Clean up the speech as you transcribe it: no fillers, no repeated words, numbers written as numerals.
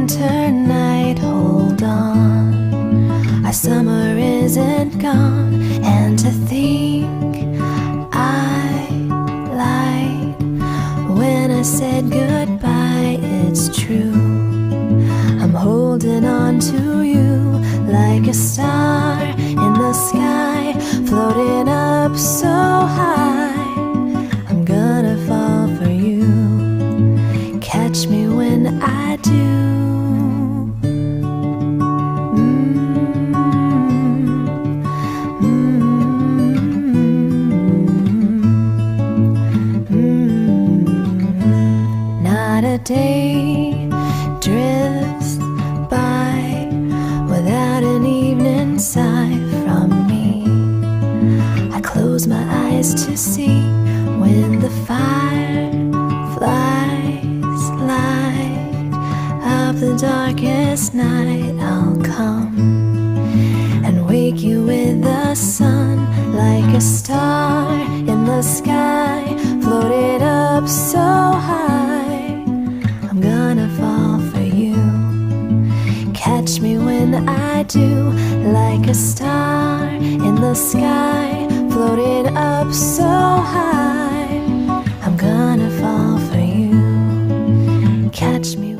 winter night, hold on. Our summer isn't gone, and to think I lied when I said goodbye. It's true, I'm holding on to you like a star in the sky, floating up so high. I'm gonna fall for you, catch me when I do. Not a day drifts by without an evening sigh from me. I close my eyes to see when the fireflies light up the darkest night. I'll come and wake you with the sun, like a star in the sky, floated up so high. I'm gonna fall for you, catch me when I do, like a star in the sky, floated up so high. I'm gonna fall for you, catch me